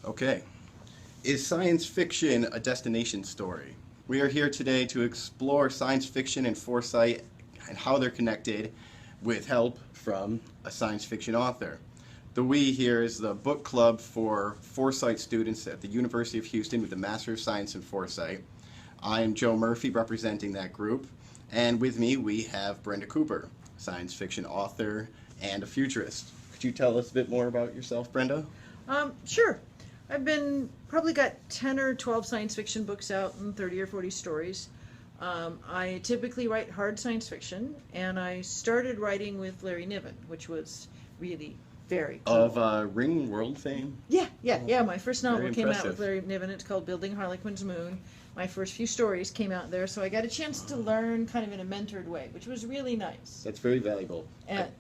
Okay. Is science fiction a destination story? We are here today to explore science fiction and foresight and how they're connected with help from a science fiction author. The we here is the book club for foresight students at the University of Houston with the Master of Science in Foresight. I am Joe Murphy representing that group, and with me we have Brenda Cooper, science fiction author and a futurist. Could you tell us a bit more about yourself, Brenda? Sure. I've been probably got 10 or 12 science fiction books out and 30 or 40 stories. I typically write hard science fiction, and I started writing with Larry Niven, which was really very cool. Of Ring World fame? Yeah. My first novel Very came out impressive. with Larry Niven. It's called Building Harlequin's Moon. My first few stories came out there, so I got a chance to learn kind of in a mentored way, which was really nice. That's very valuable. And,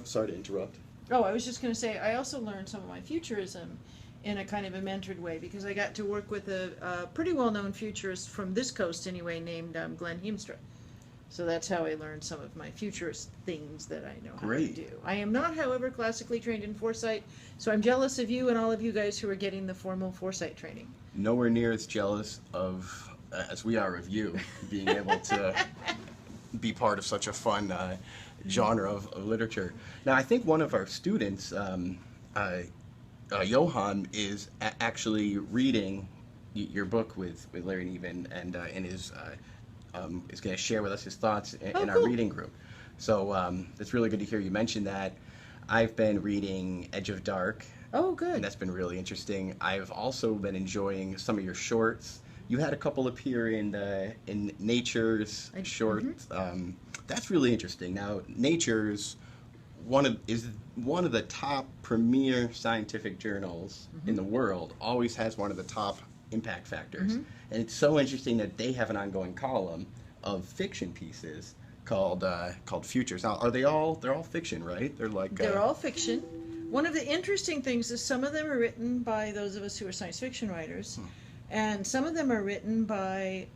Sorry to interrupt. Oh, I was just going to say, I also learned some of my futurism in a kind of a mentored way, because I got to work with a pretty well-known futurist from this coast anyway, named Glenn Heemstra. So that's how I learned some of my futurist things that I know how to do. I am not, however, classically trained in foresight, so I'm jealous of you and all of you guys who are getting the formal foresight training. Nowhere near as jealous of as we are of you being able to be part of such a fun genre of literature. Now, I think one of our students, Johan, is actually reading your book with Larry Niven, and is going to share with us his thoughts in our cool. reading group. So it's really good to hear you mention that. I've been reading Edge of Dark. Oh, good. And that's been really interesting. I've also been enjoying some of your shorts. You had a couple appear in Nature's shorts. That's really interesting. Now, Nature's is one of the top premier scientific journals in the world. Always has one of the top impact factors, and it's so interesting that they have an ongoing column of fiction pieces called Futures. Now, they're all fiction, right? They're all fiction. One of the interesting things is some of them are written by those of us who are science fiction writers, and some of them are written by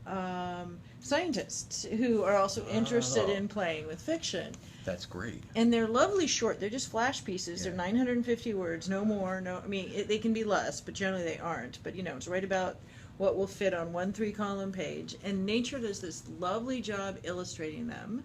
scientists who are also interested in playing with fiction. That's great. And they're lovely short. They're just flash pieces. Yeah. They're 950 words, no more. They can be less, but generally they aren't. But, it's right about what will fit on one 3-column page. And Nature does this lovely job illustrating them.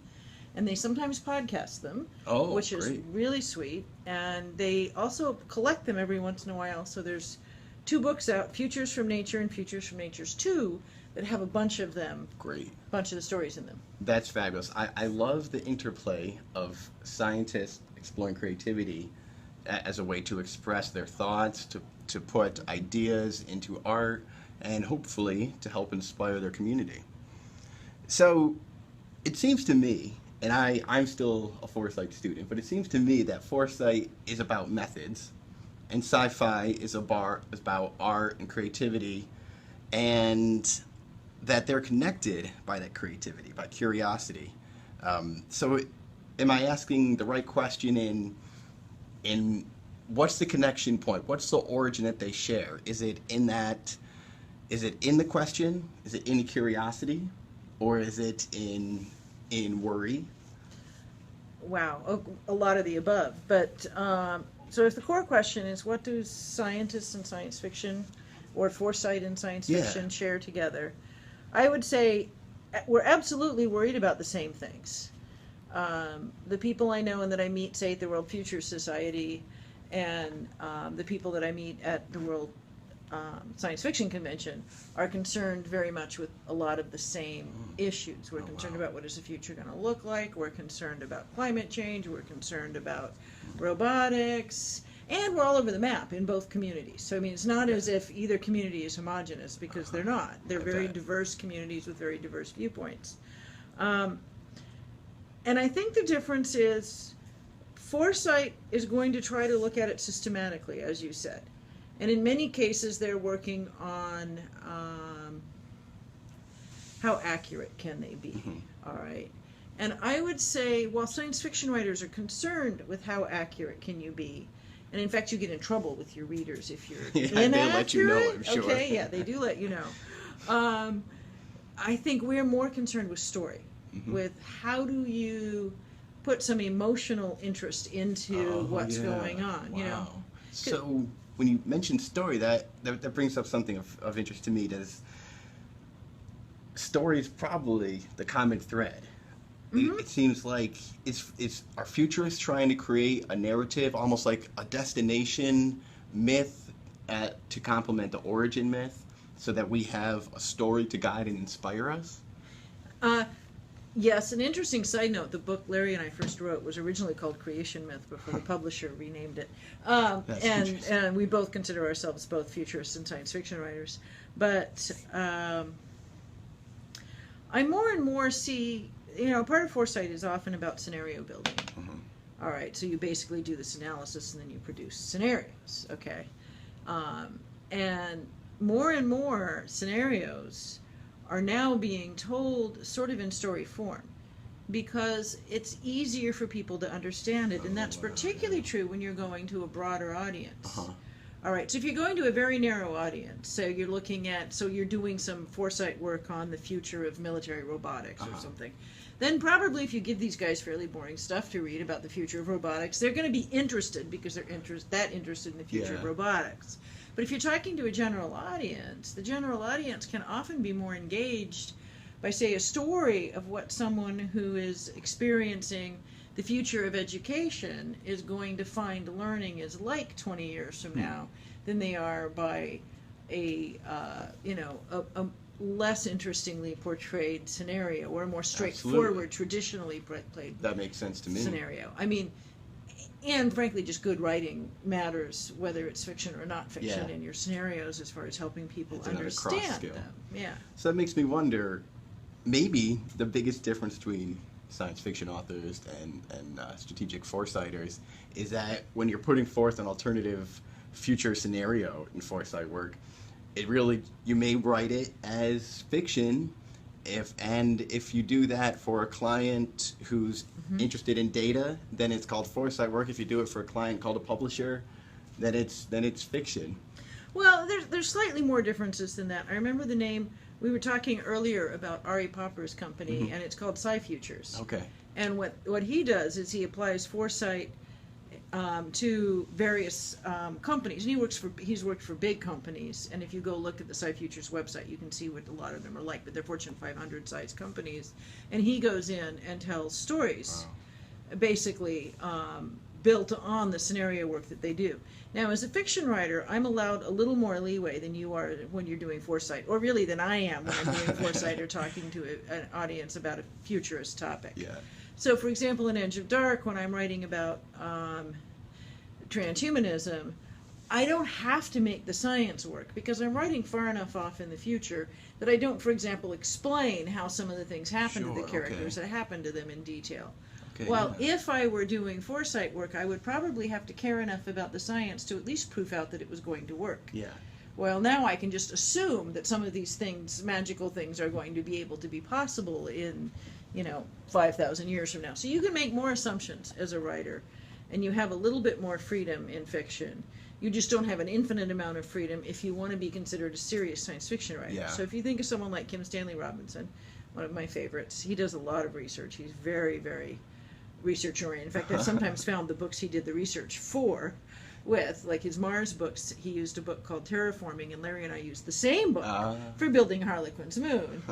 And they sometimes podcast them, which is really sweet. And they also collect them every once in a while. So there's 2 books out, Futures from Nature and Futures from Nature's 2, that have a bunch of them. Great. A bunch of the stories in them. That's fabulous. I love the interplay of scientists exploring creativity as a way to express their thoughts, to put ideas into art, and hopefully to help inspire their community. So it seems to me, and I'm still a foresight student, but it seems to me that foresight is about methods, and sci-fi is about art and creativity, and that they're connected by that creativity, by curiosity. So am I asking the right question in what's the connection point? What's the origin that they share? Is it in the question? Is it in curiosity? Or is it in worry? Wow, a lot of the above. But so if the core question is, what do scientists and science fiction, or foresight and science fiction, share together? I would say we're absolutely worried about the same things. The people I know and that I meet, say, at the World Future Society, and the people that I meet at the World Science Fiction Convention are concerned very much with a lot of the same issues. We're concerned about what is the future going to look like. We're concerned about climate change. We're concerned about robotics. And we're all over the map in both communities. So, it's not as if either community is homogenous, because they're not. They're very diverse communities with very diverse viewpoints. And I think the difference is foresight is going to try to look at it systematically, as you said. And in many cases, they're working on how accurate can they be, all right? And I would say, while science fiction writers are concerned with how accurate can you be, and in fact, you get in trouble with your readers if you're inaccurate. They let you know, I'm sure. Okay, yeah, they do let you know. I think we're more concerned with story, with how do you put some emotional interest into what's going on, you know? So when you mention story, that brings up something of interest to me. Does story is probably the common thread. It seems like are futurists trying to create a narrative, almost like a destination myth to complement the origin myth, so that we have a story to guide and inspire us? Yes, an interesting side note, the book Larry and I first wrote was originally called Creation Myth before the publisher renamed it. And we both consider ourselves both futurists and science fiction writers. But I more and more see, part of Foresight is often about scenario building. All right, so you basically do this analysis and then you produce scenarios, okay? And more scenarios are now being told sort of in story form because it's easier for people to understand it, and that's particularly true when you're going to a broader audience. All right, so if you're going to a very narrow audience, so you're doing some foresight work on the future of military robotics or something, then probably if you give these guys fairly boring stuff to read about the future of robotics, they're going to be interested because they're interested in the future of robotics. But if you're talking to a general audience, the general audience can often be more engaged by, say, a story of what someone who is experiencing the future of education is going to find learning is like 20 years from now than they are by a less interestingly portrayed scenario or a more straightforward, traditionally played that makes sense to me. Scenario. I mean, and frankly, just good writing matters, whether it's fiction or not fiction, in your scenarios as far as helping people understand them. Yeah. So that makes me wonder, maybe the biggest difference between science fiction authors and strategic foresighters is that when you're putting forth an alternative future scenario in foresight work, you may write it as fiction. If you do that for a client who's interested in data, then it's called foresight work. If you do it for a client called a publisher, then it's fiction. Well, there's slightly more differences than that. I remember the name. We were talking earlier about Ari Popper's company, and it's called Sci-Futures. Okay. And what he does is he applies foresight to various companies, and he's worked for big companies. And if you go look at the Sci-Futures website, you can see what a lot of them are like. But they're Fortune 500 size companies, and he goes in and tells stories, basically built on the scenario work that they do. Now, as a fiction writer, I'm allowed a little more leeway than you are when you're doing foresight, or really than I am when I'm doing foresight or talking to an audience about a futurist topic. Yeah. So, for example, in Edge of Dark, when I'm writing about transhumanism, I don't have to make the science work because I'm writing far enough off in the future that I don't, for example, explain how some of the things happen to the characters that happen to them in detail. Okay, well, if I were doing foresight work, I would probably have to care enough about the science to at least prove out that it was going to work. Yeah. Well, now I can just assume that some of these things, magical things, are going to be able to be possible in 5,000 years from now. So you can make more assumptions as a writer, and you have a little bit more freedom in fiction. You just don't have an infinite amount of freedom if you want to be considered a serious science fiction writer. Yeah. So if you think of someone like Kim Stanley Robinson, one of my favorites, he does a lot of research. He's very, very research-oriented. In fact, I've sometimes found the books he did the research with, like his Mars books, he used a book called Terraforming, and Larry and I used the same book for building Harlequin's Moon.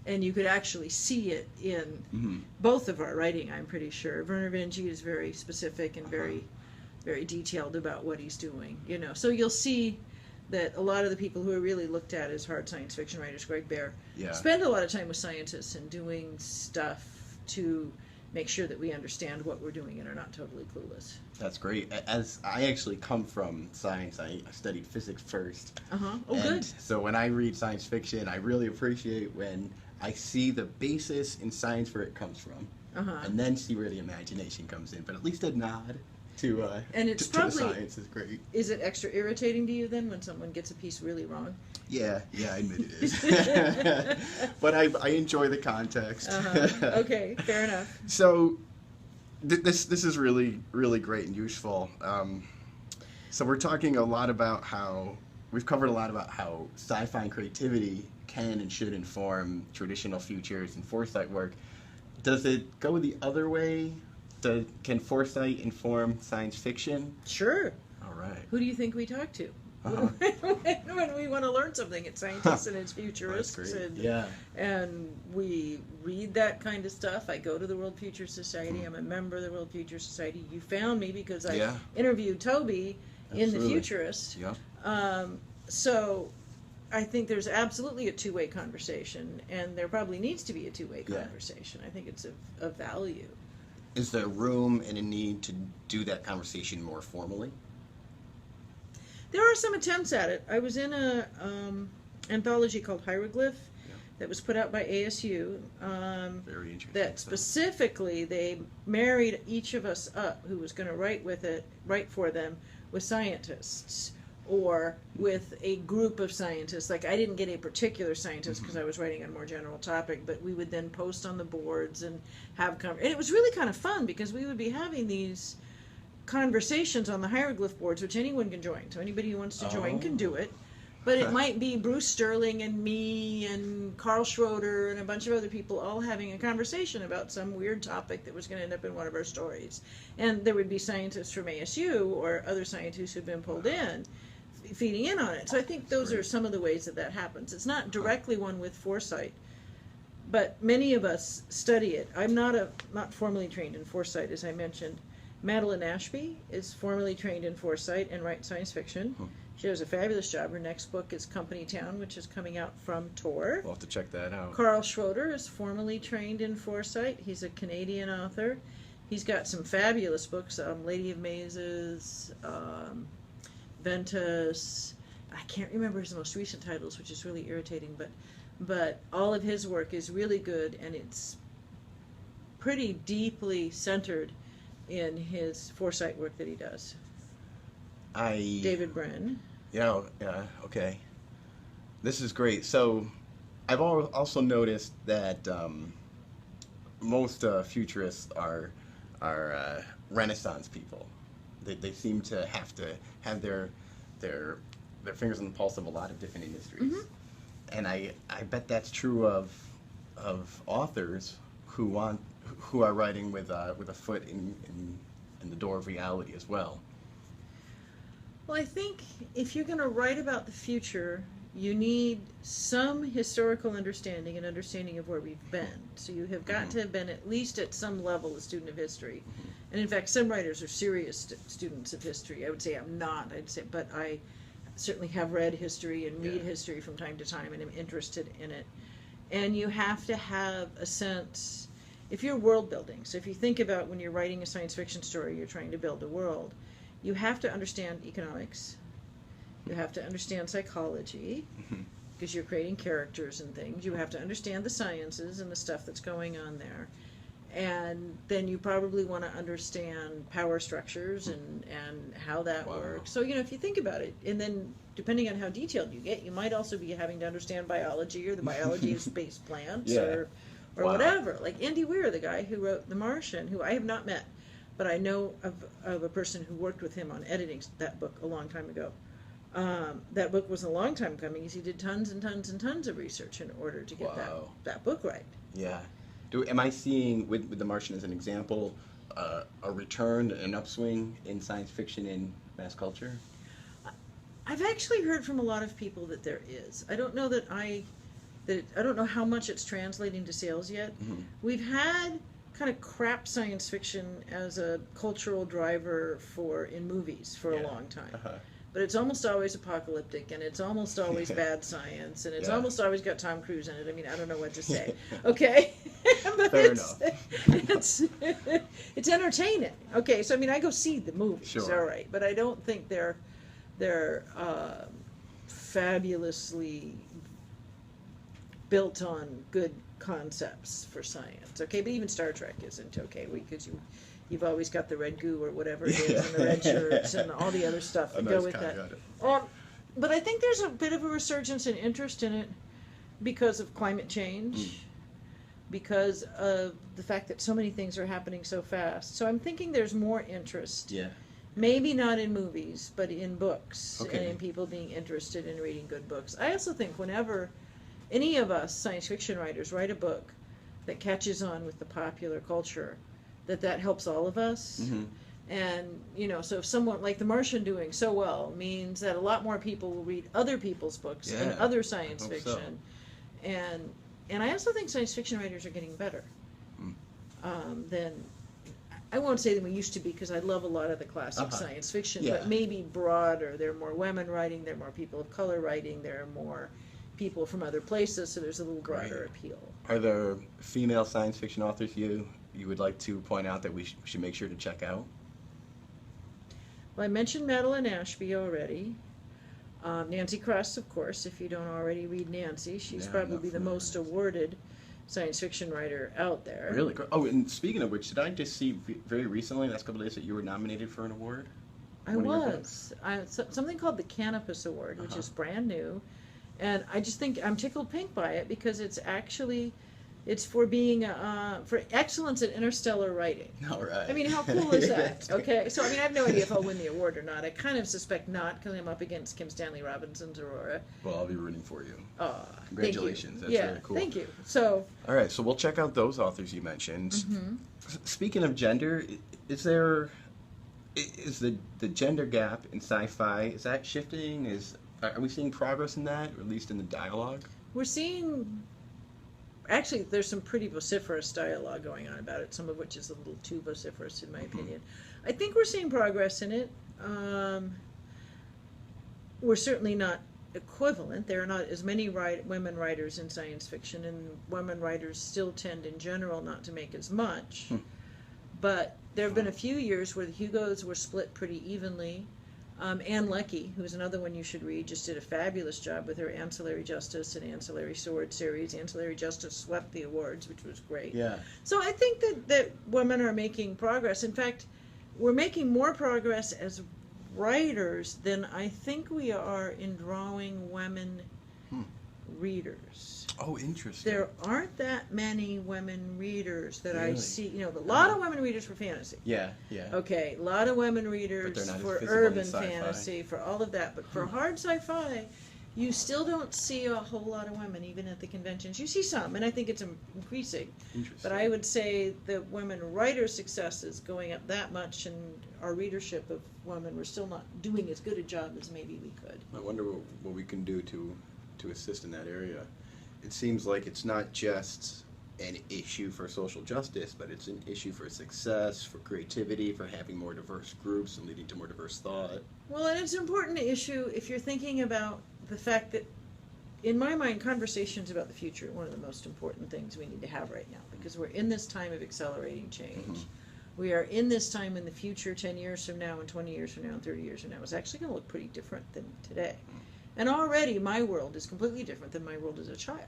And you could actually see it in both of our writing, I'm pretty sure. Werner Vinge is very specific and very, very detailed about what he's doing. So you'll see that a lot of the people who are really looked at as hard science fiction writers, Greg Bear, spend a lot of time with scientists and doing stuff to make sure that we understand what we're doing and are not totally clueless. That's great. As I actually come from science, I studied physics first. Good. So when I read science fiction, I really appreciate when I see the basis in science where it comes from, and then see where the imagination comes in. But at least a nod to and it's to probably, the science is great. Is it extra irritating to you then when someone gets a piece really wrong? Yeah, I admit it is. But I enjoy the context. Okay, fair enough. So this is really, really great and useful. So we're talking a lot about we've covered a lot about how sci-fi and creativity can and should inform traditional futures and foresight work. Does it go the other way Can foresight inform science fiction? Sure. All right. Who do you think we talk to? Uh-huh. When we want to learn something, it's scientists and it's futurists, and we read that kind of stuff. I go to the World Future Society. I'm a member of the World Future Society. You found me because I interviewed Toby in the Futurist. Yeah. So I think there's absolutely a two-way conversation, and there probably needs to be a two-way conversation. I think it's of value. Is there room and a need to do that conversation more formally? There are some attempts at it. I was in a anthology called Hieroglyph that was put out by ASU. Very interesting. That specifically, they married each of us up who was going to write for them with scientists or with a group of scientists. Like, I didn't get a particular scientist because I was writing on a more general topic, but we would then post on the boards and have and it was really kind of fun because we would be having these conversations on the hieroglyph boards, which anyone can join. So anybody who wants to join can do it. But it might be Bruce Sterling and me and Carl Schroeder and a bunch of other people all having a conversation about some weird topic that was going to end up in one of our stories. And there would be scientists from ASU or other scientists who've been pulled in feeding in on it. So I think those are some of the ways that happens. It's not directly one with foresight, but many of us study it. I'm not formally trained in foresight, as I mentioned. Madeline Ashby is formally trained in foresight and writes science fiction. She does a fabulous job. Her next book is Company Town, which is coming out from Tor. We'll have to check that out. Carl Schroeder is formally trained in foresight. He's a Canadian author. He's got some fabulous books, Lady of Mazes, Ventus. I can't remember his most recent titles, which is really irritating, but all of his work is really good, and it's pretty deeply centered in his foresight work that he does. David Brin. Yeah, okay. This is great. So I've also noticed that most futurists are Renaissance people. They seem to have their fingers on the pulse of a lot of different industries. And I bet that's true of authors who are writing with a foot in the door of reality as well. Well, I think if you're going to write about the future, you need some historical understanding and understanding of where we've been. So you have got to have been at least at some level a student of history. And in fact, some writers are serious students of history. I would say I'm not. But I certainly have read history and read history from time to time and am interested in it. And you have to have a sense, if you're world building, so if you think about when you're writing a science fiction story, you're trying to build a world, you have to understand economics, you have to understand psychology, because you're creating characters and things, you have to understand the sciences and the stuff that's going on there, and then you probably want to understand power structures and how that works. So, if you think about it, and then depending on how detailed you get, you might also be having to understand biology or the biology of space plants or whatever. Like Andy Weir, the guy who wrote The Martian, who I have not met, but I know of a person who worked with him on editing that book a long time ago. That book was a long time coming because he did tons and tons and tons of research in order to get that book right. Yeah. Am I seeing, with The Martian as an example, a return, an upswing in science fiction and mass culture? I've actually heard from a lot of people that there is. I don't know I don't know how much it's translating to sales yet. We've had kind of crap science fiction as a cultural driver in movies for a long time. But it's almost always apocalyptic, and it's almost always bad science, and it's almost always got Tom Cruise in it. I mean, I don't know what to say. Okay? But Fair enough. It's entertaining. Okay, so I mean, I go see the movies, Sure. all right, but I don't think they're fabulously built on good concepts for science. Okay, but even Star Trek isn't okay because you've always got the red goo or whatever it is, and the red shirts and all the other stuff that go with that. But I think there's a bit of a resurgence in interest in it because of climate change, because of the fact that so many things are happening so fast. So I'm thinking there's more interest. Yeah. Maybe not in movies, but in books and in people being interested in reading good books. I also think whenever any of us science fiction writers write a book that catches on with the popular culture, that helps all of us. Mm-hmm. And, you know, so if someone like The Martian doing so well means that a lot more people will read other people's books and Yeah, other science I hope fiction. And I also think science fiction writers are getting better than, I won't say than we used to be, because I love a lot of the classic science fiction, Yeah. but maybe broader. There are more women writing, there are more people of color writing, there are more people from other places, so there's a little broader appeal. Are there female science fiction authors you would like to point out that we should make sure to check out? Well, I mentioned Madeline Ashby already. Nancy Kress, of course, if you don't already read Nancy. She's Yeah, probably the not most awarded science fiction writer out there. Really? Oh, and speaking of which, did I just see very recently, last couple of days, that you were nominated for an award? I was. Something called the Canopus Award, which is brand new. And I just think I'm tickled pink by it, because it's actually, it's for being, for excellence in interstellar writing. All right. I mean, how cool is that? Okay, so I mean, I have no idea if I'll win the award or not. I kind of suspect not, because I'm up against Kim Stanley Robinson's Aurora. Well, I'll be rooting for you. Congratulations. That's yeah, really cool. Thank you. So. All right, so we'll check out those authors you mentioned. Mm-hmm. Speaking of gender, is the gender gap in sci-fi, is that shifting? Are we seeing progress in that, or at least in the dialogue? We're seeing, actually, there's some pretty vociferous dialogue going on about it, some of which is a little too vociferous, in my opinion. I think we're seeing progress in it. We're certainly not equivalent. There are not as many women writers in science fiction, and women writers still tend, in general, not to make as much. But there have been a few years where the Hugos were split pretty evenly. Anne Leckie, who's another one you should read, just did a fabulous job with her Ancillary Justice and Ancillary Sword series. Ancillary Justice swept the awards, which was great. Yeah. So I think that women are making progress. In fact, we're making more progress as writers than I think we are in drawing women readers. Oh, interesting. There aren't that many women readers that I Really? see. You know, a lot of women readers for fantasy. Yeah, yeah. Okay, a lot of women readers they're not as for visible in urban sci-fi. fantasy, for all of that. But for hard sci-fi, you still don't see a whole lot of women, even at the conventions. You see some, and I think it's increasing. Interesting. But I would say the women writer success is going up that much, and our readership of women, we're still not doing as good a job as maybe we could. I wonder what we can do to assist in that area. It seems like it's not just an issue for social justice, but it's an issue for success, for creativity, for having more diverse groups and leading to more diverse thought. Well, and it's an important issue if you're thinking about the fact that, in my mind, conversations about the future are one of the most important things we need to have right now, because we're in this time of accelerating change. We are in this time when the future 10 years from now and 20 years from now and 30 years from now is actually going to look pretty different than today. And already my world is completely different than my world as a child.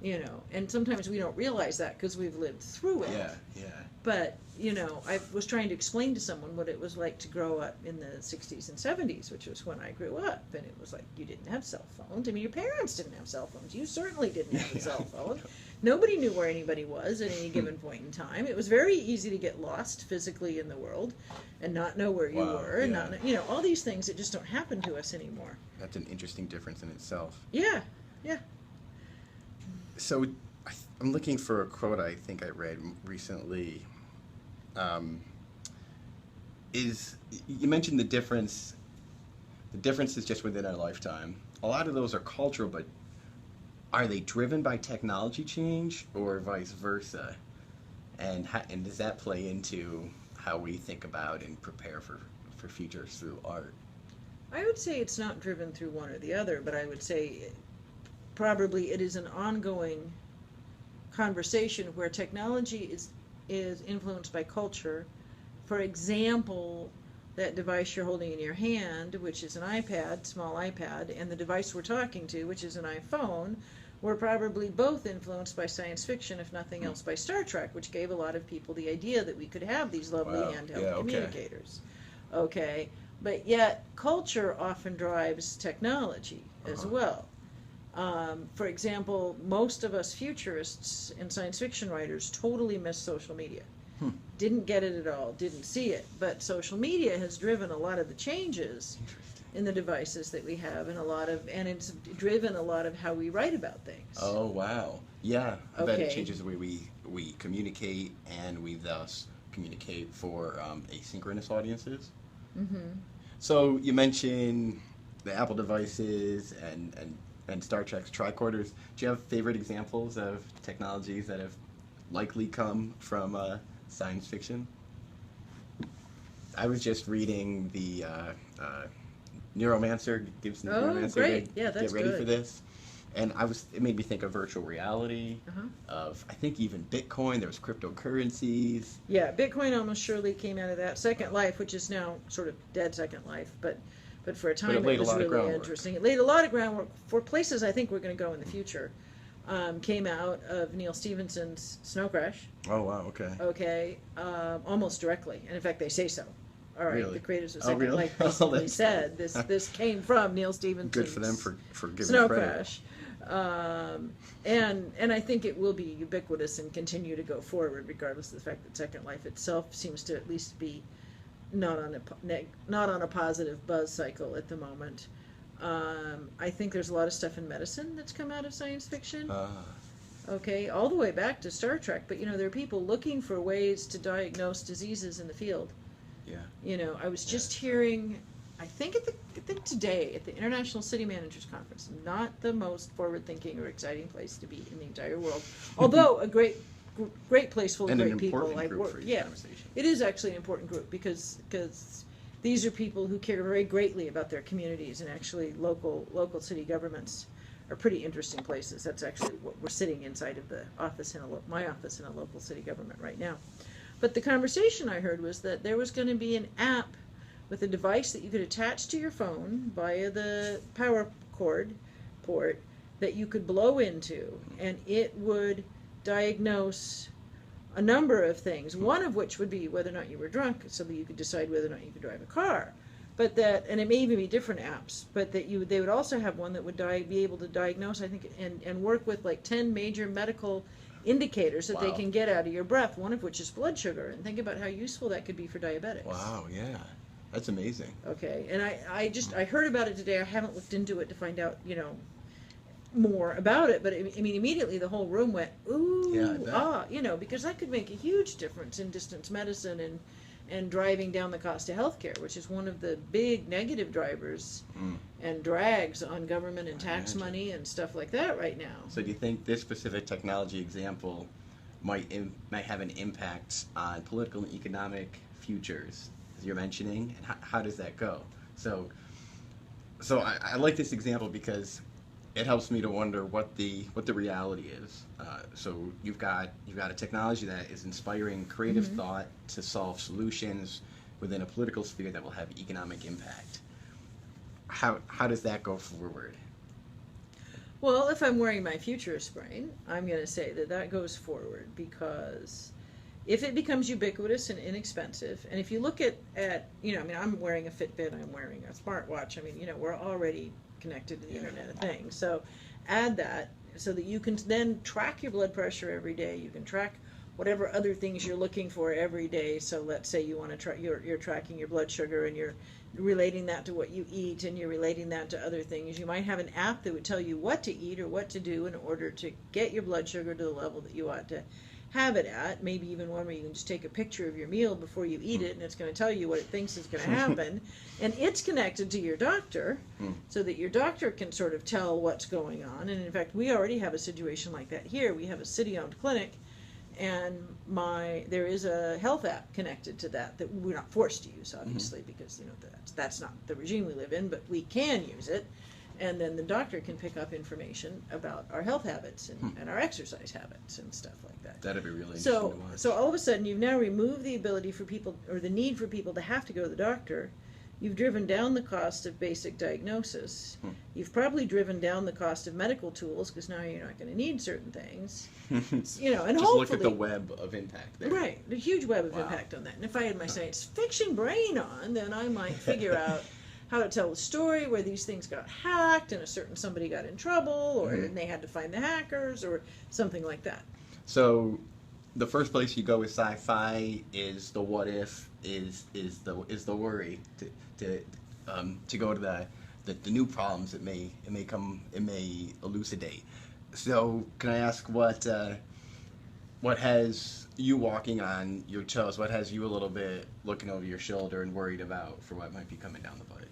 You know, and sometimes we don't realize that because we've lived through it. Yeah, yeah. But, you know, I was trying to explain to someone what it was like to grow up in the 60s and 70s, which was when I grew up. And it was like, you didn't have cell phones. I mean, your parents didn't have cell phones. You certainly didn't have a cell phone. Nobody knew where anybody was at any given point in time. It was very easy to get lost physically in the world and not know where you were. And not, you know, all these things that just don't happen to us anymore. That's an interesting difference in itself. Yeah, yeah. So I'm looking for a quote I think I read recently. You mentioned the difference. The difference is just within our lifetime. A lot of those are cultural, but are they driven by technology change or vice versa? And does that play into how we think about and prepare for futures through art? I would say it's not driven through one or the other, but I would say probably it is an ongoing conversation where technology is influenced by culture. For example, that device you're holding in your hand, which is an iPad, small iPad, and the device we're talking to, which is an iPhone, were probably both influenced by science fiction, if nothing else by Star Trek, which gave a lot of people the idea that we could have these lovely handheld communicators. Okay, but yet culture often drives technology as well. For example, most of us futurists and science fiction writers totally miss social media. Didn't get it at all, didn't see it. But social media has driven a lot of the changes in the devices that we have, and it's driven a lot of how we write about things. Oh, wow. Yeah, I bet it changes the way we communicate, and we thus communicate for asynchronous audiences. Mm-hmm. So you mentioned the Apple devices and Star Trek's tricorders. Do you have favorite examples of technologies that have likely come from science fiction? I was just reading the Neuromancer, Gibson's Oh, Neuromancer. great. Yeah, that's get ready good. for this. And it made me think of virtual reality, Uh-huh. of I think even Bitcoin. There was cryptocurrencies. Yeah, Bitcoin almost surely came out of that. Second Life, which is now sort of dead Second Life, but for a time it laid it was a lot of really groundwork. interesting. It laid a lot of groundwork for places I think we're going to go in the future. Came out of Neil Stephenson's Snow Crash. Oh wow, okay. Okay, almost directly, and in fact they say so. All right, Really? the creators of Oh, Second really? Life Oh, basically that's said this came from Neil Stephenson's Good for them for giving Snow credit. Crash. And I think it will be ubiquitous and continue to go forward, regardless of the fact that Second Life itself seems to at least be not on a positive buzz cycle at the moment. I think there's a lot of stuff in medicine that's come out of science fiction. Okay, all the way back to Star Trek. But there are people looking for ways to diagnose diseases in the field. Yeah. I was just hearing, I think today at the International City Managers Conference, not the most forward-thinking or exciting place to be in the entire world, although a great place full of And an great people. important group for each conversation. It is actually an important group because these are people who care very greatly about their communities, and actually local city governments are pretty interesting places. That's actually what we're sitting inside of the office my office in a local city government right now. But the conversation I heard was that there was going to be an app with a device that you could attach to your phone via the power cord port that you could blow into, and it would diagnose a number of things, one of which would be whether or not you were drunk, so that you could decide whether or not you could drive a car. And it may even be different apps, but they would also have one that would be able to diagnose, I think, and work with like 10 major medical indicators that they Wow. can get out of your breath, one of which is blood sugar. And think about how useful that could be for diabetics. Wow. Yeah. That's amazing. Okay, and I heard about it today. I haven't looked into it to find out, more about it, but I mean, immediately the whole room went, ooh, Yeah, I bet. because that could make a huge difference in distance medicine and driving down the cost of healthcare, which is one of the big negative drivers and drags on government and tax money and stuff like that right now. So do you think this specific technology example might have an impact on political and economic futures, as you're mentioning, and how does that go? So I like this example because it helps me to wonder what the reality is. So you've got a technology that is inspiring creative thought to solve solutions within a political sphere that will have economic impact. How does that go forward? Well, if I'm wearing my Futurist brain, I'm going to say that goes forward, because if it becomes ubiquitous and inexpensive, and if you look at I'm wearing a Fitbit, I'm wearing a smartwatch, we're already connected to the Internet of Things. So add that so that you can then track your blood pressure every day. You can track whatever other things you're looking for every day. So let's say you want to try, you're tracking your blood sugar, and you're relating that to what you eat, and you're relating that to other things. You might have an app that would tell you what to eat or what to do in order to get your blood sugar to the level that you ought to have it at. Maybe even one where you can just take a picture of your meal before you eat it, and it's going to tell you what it thinks is going to happen. And it's connected to your doctor, so that your doctor can sort of tell what's going on. And in fact, we already have a situation like that here. We have a city-owned clinic, and there is a health app connected to that we're not forced to use, obviously, because that's not the regime we live in, but we can use it. And then the doctor can pick up information about our health habits and our exercise habits and stuff like that. That'd be really interesting to watch. So all of a sudden, you've now removed the ability for people, or the need for people to have to go to the doctor. You've driven down the cost of basic diagnosis. You've probably driven down the cost of medical tools, because now you're not going to need certain things. And Just hopefully, look at the web of impact there. right, the huge web of impact on that. And if I had my science fiction brain on, then I might figure out how to tell a story where these things got hacked and a certain somebody got in trouble, or and they had to find the hackers, or something like that. So the first place you go with sci-fi is the what if, is the worry to go to the new problems it may elucidate. So can I ask what what has you walking on your toes? What has you a little bit looking over your shoulder and worried about for what might be coming down the pike?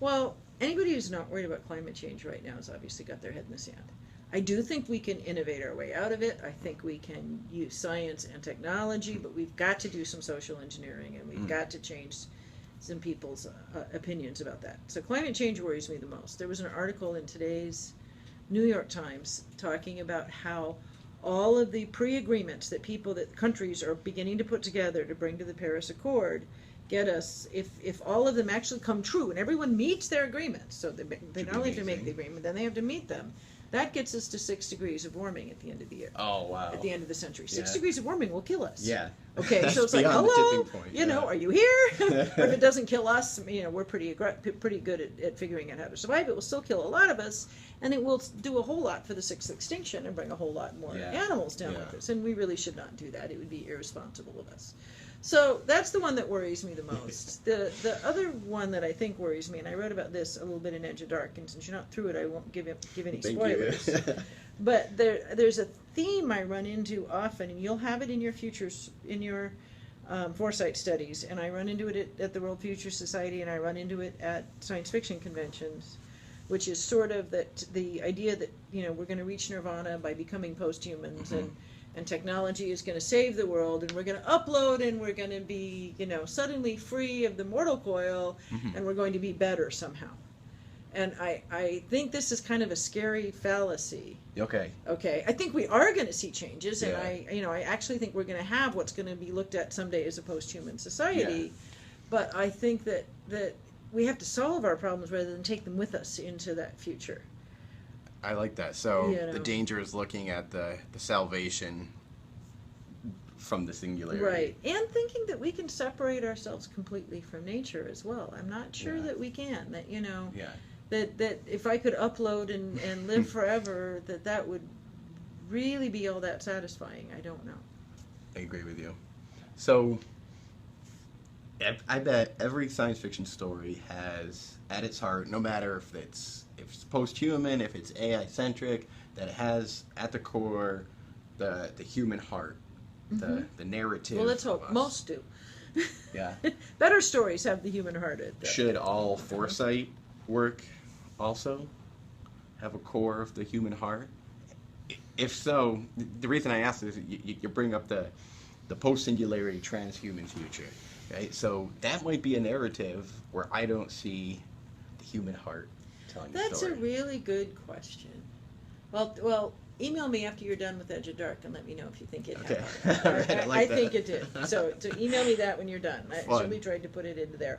Well, anybody who's not worried about climate change right now has obviously got their head in the sand. I do think we can innovate our way out of it. I think we can use science and technology, but we've got to do some social engineering, and we've got to change some people's opinions about that. So climate change worries me the most. There was an article in today's New York Times talking about how all of the pre-agreements that countries are beginning to put together to bring to the Paris Accord get us, if all of them actually come true and everyone meets their agreements, so they not only have to make the agreement, then they have to meet them, that gets us to 6 degrees of warming at the end of the year. Oh, wow. At the end of the century. 6 degrees of warming will kill us. Yeah. Okay, so it's like, beyond the hello, tipping point, you know, are you here? Or if it doesn't kill us, you know, we're pretty good at figuring out how to survive. It will still kill a lot of us, and it will do a whole lot for the sixth extinction and bring a whole lot more animals down with us. And we really should not do that. It would be irresponsible of us. So that's the one that worries me the most. The other one that I think worries me, and I wrote about this a little bit in Edge of Dark, and since you're not through it, I won't give any spoilers. But there's a theme I run into often, and you'll have it in your Foresight studies, and I run into it at the World Future Society, and I run into it at science fiction conventions, which is sort of that the idea that, you know, we're going to reach nirvana by becoming post-humans, and technology is going to save the world, and we're going to upload, and we're going to be, you know, suddenly free of the mortal coil, and we're going to be better somehow. And I think this is kind of a scary fallacy. Okay. I think we are going to see changes, and I actually think we're going to have what's going to be looked at someday as a post-human society. But I think that we have to solve our problems rather than take them with us into that future. I like that. So the danger is looking at the salvation from the singularity. Right. And thinking that we can separate ourselves completely from nature as well. I'm not sure that we can. That, you know, that if I could upload and live forever, that would really be all that satisfying. I don't know. I agree with you. So I bet every science fiction story has at its heart, no matter if it's post-human, if it's AI-centric, that it has at the core the human heart, the narrative. Well, let's hope. Most do. Yeah. Better stories have the human heart. Should all Foresight work also have a core of the human heart? If so, the reason I ask is you bring up the post-singularity transhuman future. Right? So that might be a narrative where I don't see the human heart telling the story. That's a really good question. Well, email me after you're done with Edge of Dark and let me know if you think it had heart. All right, I think it did. So email me that when you're done. I certainly tried to put it into there.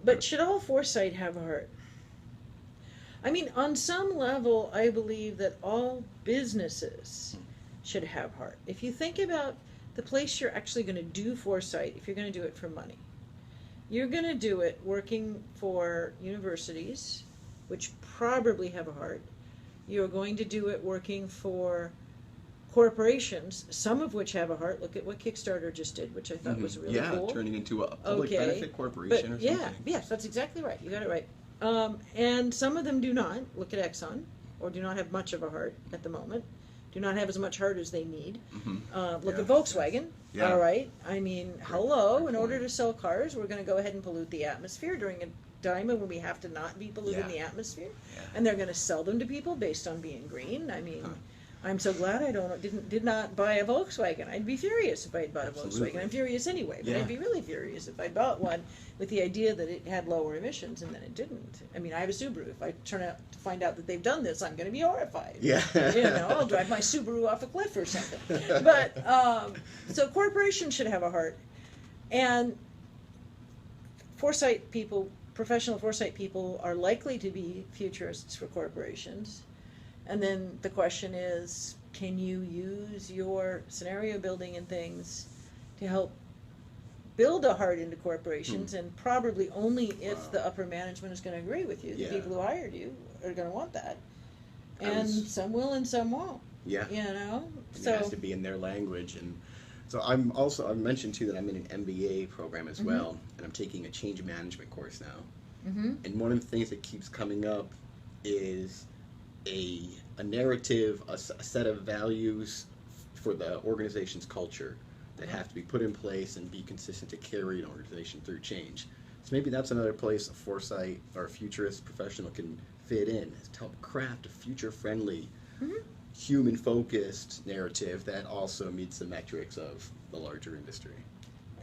But should all Foresight have a heart? I mean, on some level, I believe that all businesses should have heart. If you think about the place you're actually going to do Foresight, if you're going to do it for money, you're going to do it working for universities, which probably have a heart. You're going to do it working for corporations, some of which have a heart. Look at what Kickstarter just did, which I thought was really cool. Yeah, turning into a public benefit corporation or something. Yes, that's exactly right. You got it right. And some of them do not. Look at Exxon, or do not have much of a heart at the moment. Do not have as much heart as they need. Look at Volkswagen. Yeah. All right. I mean, hello. In order to sell cars, we're going to go ahead and pollute the atmosphere during a time when we have to not be polluting the atmosphere. And they're going to sell them to people based on being green. I mean, I'm so glad I did not buy a Volkswagen. I'd be furious if I had bought a Volkswagen. I'm furious anyway, but I'd be really furious if I bought one with the idea that it had lower emissions and then it didn't. I mean, I have a Subaru. If I turn out to find out that they've done this, I'm going to be horrified. Yeah. You know, I'll drive my Subaru off a cliff or something. But so corporations should have a heart, and Foresight people, professional Foresight people, are likely to be futurists for corporations. And then the question is, can you use your scenario building and things to help build a heart into corporations? And probably only if the upper management is going to agree with you. The people who hired you are going to want that. And some will and some won't. Yeah. You know? So it has to be in their language. And so I mentioned too that I'm in an MBA program as well, and I'm taking a change management course now. And one of the things that keeps coming up is a narrative, a set of values for the organization's culture that have to be put in place and be consistent to carry an organization through change. So maybe that's another place a foresight or a futurist professional can fit in, is to help craft a future-friendly, human-focused narrative that also meets the metrics of the larger industry.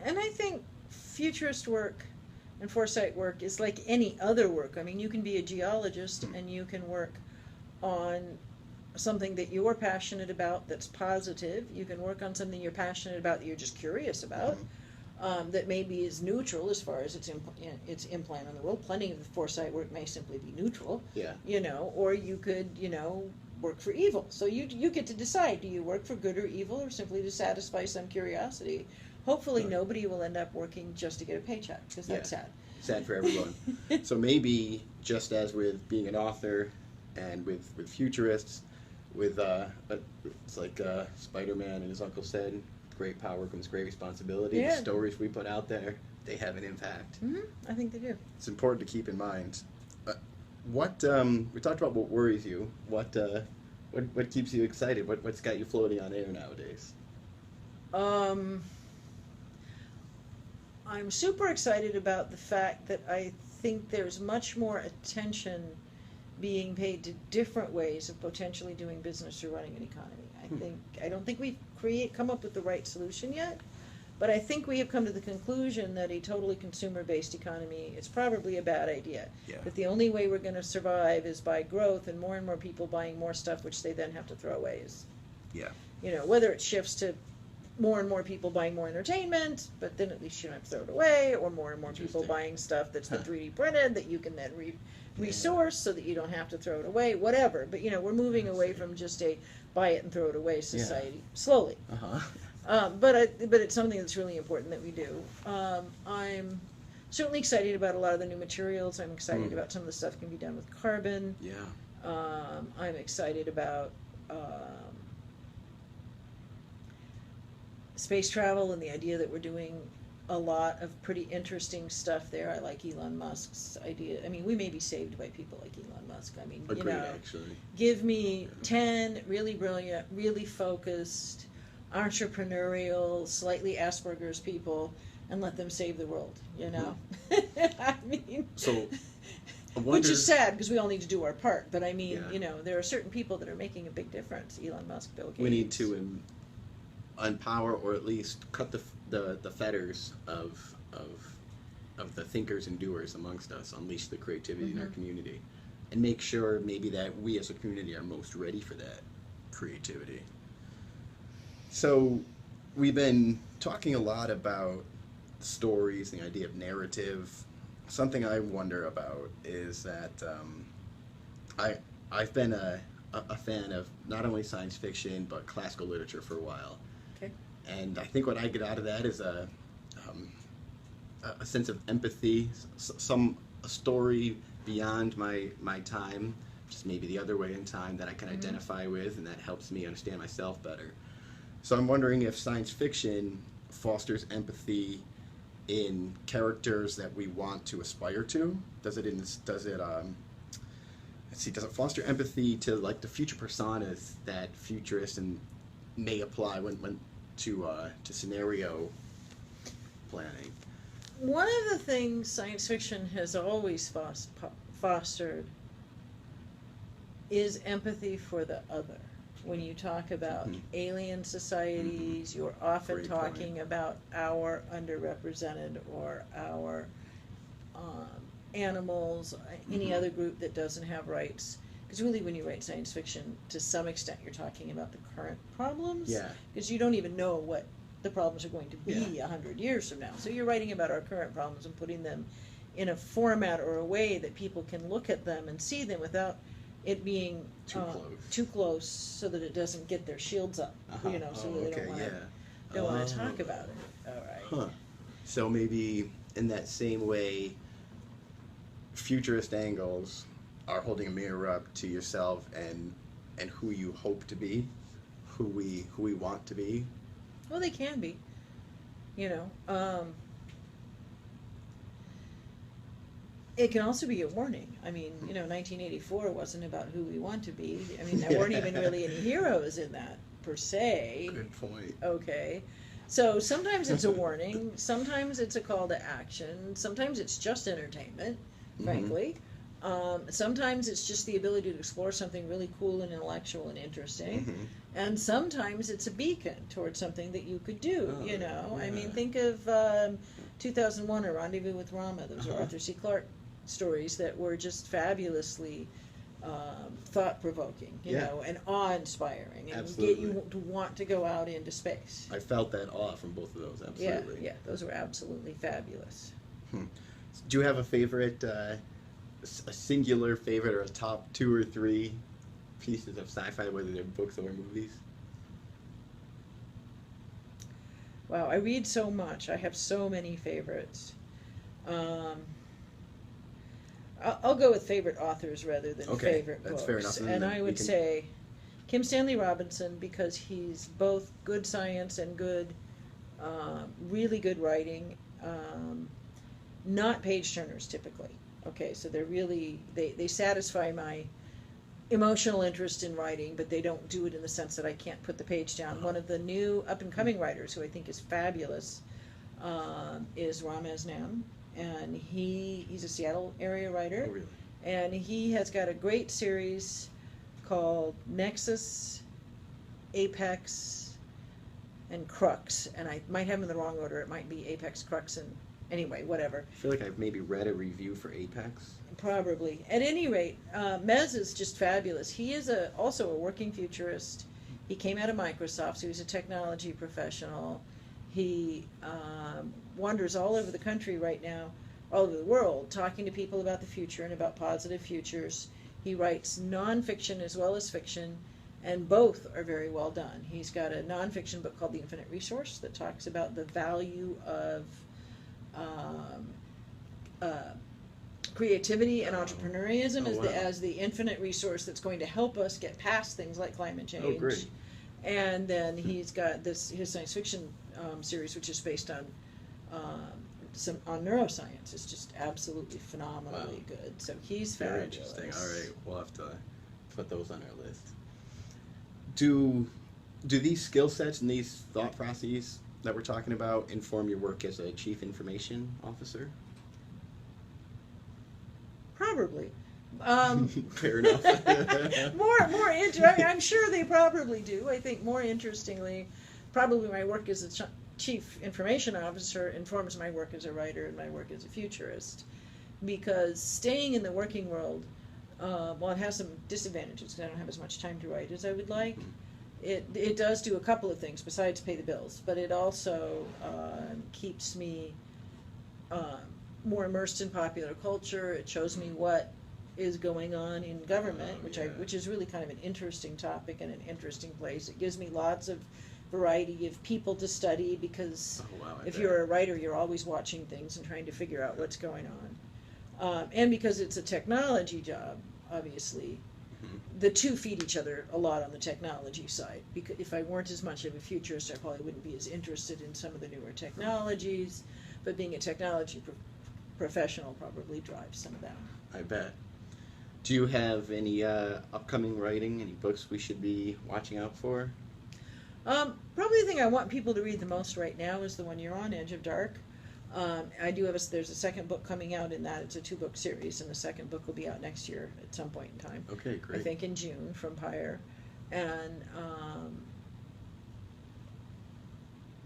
And I think futurist work and foresight work is like any other work. I mean, you can be a geologist and you can work on something that you're passionate about that's positive. You can work on something you're passionate about that you're just curious about, that maybe is neutral as far as its implant on the world. Plenty of the foresight work may simply be neutral, you know, or you could, you know, work for evil. So you get to decide, do you work for good or evil, or simply to satisfy some curiosity? Hopefully nobody will end up working just to get a paycheck, because that's sad. Sad for everyone. So maybe, just as with being an author and with futurists, with it's like Spider-Man and his uncle said, great power comes great responsibility. The stories we put out there, they have an impact. I think they do. It's important to keep in mind. What we talked about what worries you. What keeps you excited? What's got you floating on air nowadays? I'm super excited about the fact that I think there's much more attention being paid to different ways of potentially doing business or running an economy. I don't think we've come up with the right solution yet, but I think we have come to the conclusion that a totally consumer-based economy is probably a bad idea. That the only way we're going to survive is by growth and more people buying more stuff, which they then have to throw away. You know, whether it shifts to more and more people buying more entertainment, but then at least you don't have to throw it away, or more and more people buying stuff that's been 3D printed that you can then resource so that you don't have to throw it away, whatever. But, you know, we're moving away from just a buy it and throw it away society, slowly. But it's something that's really important that we do. I'm certainly excited about a lot of the new materials. I'm excited about some of the stuff that can be done with carbon. I'm excited about space travel and the idea that we're doing a lot of pretty interesting stuff there. I like Elon Musk's idea. I mean, we may be saved by people like Elon Musk. I mean, you know, give me 10 really brilliant, really focused, entrepreneurial, slightly Asperger's people, and let them save the world, you know? I mean, so, which is sad, because we all need to do our part. But I mean, you know, there are certain people that are making a big difference. Elon Musk, Bill Gates. We need to unpower, or at least cut the fetters of the thinkers and doers amongst us, unleash the creativity in our community, and make sure maybe that we as a community are most ready for that creativity. So we've been talking a lot about stories, the idea of narrative. Something I wonder about is that I've been a fan of not only science fiction but classical literature for a while. And I think what I get out of that is a sense of empathy, a story beyond my time, just maybe the other way in time that I can identify with, and that helps me understand myself better. So I'm wondering if science fiction fosters empathy in characters that we want to aspire to. Does it foster empathy to like the future personas that futurists may apply when to scenario planning? One of the things science fiction has always fostered is empathy for the other. When you talk about alien societies, you're often talking about our underrepresented or our animals, any other group that doesn't have rights. Because really, when you write science fiction, to some extent, you're talking about the current problems. Because you don't even know what the problems are going to be 100 years from now. So you're writing about our current problems and putting them in a format or a way that people can look at them and see them without it being too close, so that it doesn't get their shields up. You know, so that they don't want to talk about it. All right. So maybe in that same way, futurist angles are holding a mirror up to yourself and who you hope to be, who we want to be. Well, they can be, you know. It can also be a warning. I mean, you know, 1984 wasn't about who we want to be. I mean, there weren't even really any heroes in that per se. Good point. Okay. So sometimes it's a warning, sometimes it's a call to action, sometimes it's just entertainment, frankly. Sometimes it's just the ability to explore something really cool and intellectual and interesting. And sometimes it's a beacon towards something that you could do, you know. I mean, think of 2001, A Rendezvous with Rama. Those are Arthur C. Clarke stories that were just fabulously thought-provoking, you know, and awe-inspiring, and get you to want to go out into space. I felt that awe from both of those, absolutely. Yeah, those were absolutely fabulous. Do you have a favorite, a singular favorite, or a top 2 or 3 pieces of sci-fi, whether they're books or movies? Wow, I read so much. I have so many favorites. I'll go with favorite authors rather than favorite books. Fair enough. And I would say Kim Stanley Robinson, because he's both good science and good, really good writing. Not page turners typically. Okay, so they're really, they satisfy my emotional interest in writing, but they don't do it in the sense that I can't put the page down. One of the new up-and-coming writers who I think is fabulous is Ramez Nam. And he's a Seattle area writer. Oh, really? And he has got a great series called Nexus, Apex, and Crux. And I might have them in the wrong order. It might be Apex, Crux, and anyway, whatever. I feel like I've maybe read a review for Apex. Probably. At any rate, Mez is just fabulous. He is also a working futurist. He came out of Microsoft, so he's a technology professional. He wanders all over the country right now, all over the world, talking to people about the future and about positive futures. He writes nonfiction as well as fiction, and both are very well done. He's got a nonfiction book called The Infinite Resource that talks about the value of creativity and entrepreneurialism as the infinite resource that's going to help us get past things like climate change. Oh, great. And then he's got his science fiction series, which is based on neuroscience. It's just absolutely phenomenally good. So he's very fabulous. interesting. All right, we'll have to put those on our list. Do these skill sets and these thought processes that we're talking about inform your work as a chief information officer? Probably. Fair enough. I'm sure they probably do. I think more interestingly, probably my work as a chief information officer informs my work as a writer and my work as a futurist. Because staying in the working world, while it has some disadvantages, because I don't have as much time to write as I would like, it does do a couple of things besides pay the bills, but it also keeps me more immersed in popular culture. It shows me what is going on in government, which is really kind of an interesting topic and an interesting place. It gives me lots of variety of people to study, because if you're a writer, you're always watching things and trying to figure out what's going on. And because it's a technology job, obviously, the two feed each other a lot on the technology side. Because if I weren't as much of a futurist, I probably wouldn't be as interested in some of the newer technologies. But being a technology professional probably drives some of that. I bet. Do you have any upcoming writing, any books we should be watching out for? Probably the thing I want people to read the most right now is the one you're on, Edge of Dark. I do have there's a second book coming out in that. It's a 2-book series, and the second book will be out next year at some point in time. Okay, great. I think in June from Pyre. And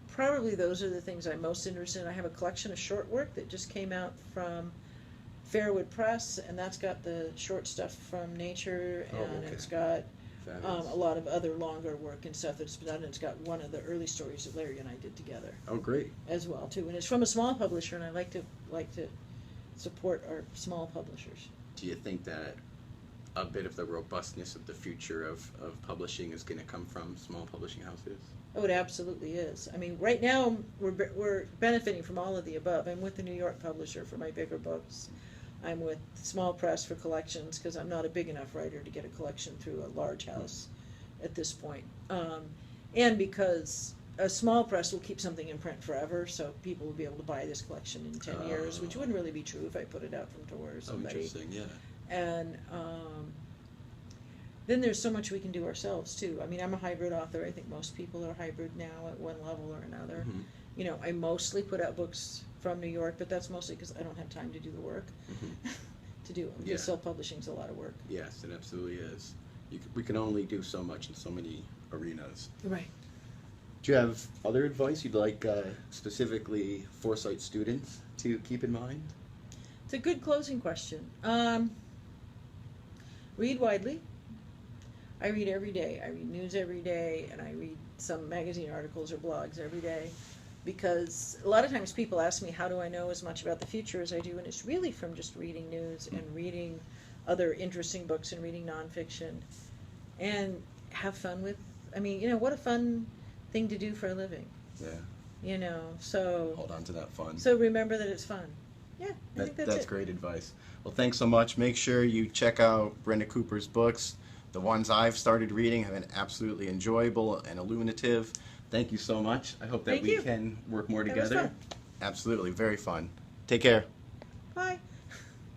probably those are the things I'm most interested in. I have a collection of short work that just came out from Fairwood Press, and that's got the short stuff from Nature, and it's got a lot of other longer work and stuff that's done. It's got one of the early stories that Larry and I did together. Oh, great! As well too, and it's from a small publisher, and I like to support our small publishers. Do you think that a bit of the robustness of the future of publishing is going to come from small publishing houses? Oh, it absolutely is. I mean, right now we're benefiting from all of the above. I'm with the New York publisher for my bigger books. I'm with Small Press for collections, because I'm not a big enough writer to get a collection through a large house at this point. And because a small press will keep something in print forever, so people will be able to buy this collection in 10 years, which wouldn't really be true if I put it out from Tor or somebody. Oh, interesting, yeah. And then there's so much we can do ourselves too. I mean, I'm a hybrid author. I think most people are hybrid now at one level or another. Mhm. You know, I mostly put out books from New York, but that's mostly because I don't have time to do the work. Mhm. To do Yeah. the self-publishing's a lot of work. Yes, it absolutely is. We can only do so much in so many arenas. Right. Do you have other advice you'd like specifically Foresight students to keep in mind? It's a good closing question. Read widely. I read every day. I read news every day, and I read some magazine articles or blogs every day, because a lot of times people ask me, how do I know as much about the future as I do? And it's really from just reading news and reading other interesting books and reading nonfiction. And have fun with, I mean, you know, what a fun thing to do for a living. Yeah. You know, so Hold on to that fun. so remember that it's fun. Yeah, I think that's That's it. great advice. Well, thanks so much. Make sure you check out Brenda Cooper's books. The ones I've started reading have been absolutely enjoyable and illuminative. Thank you so much. I hope that Thank we you. can work more That was together. fun. Absolutely, very fun. Take care. Bye.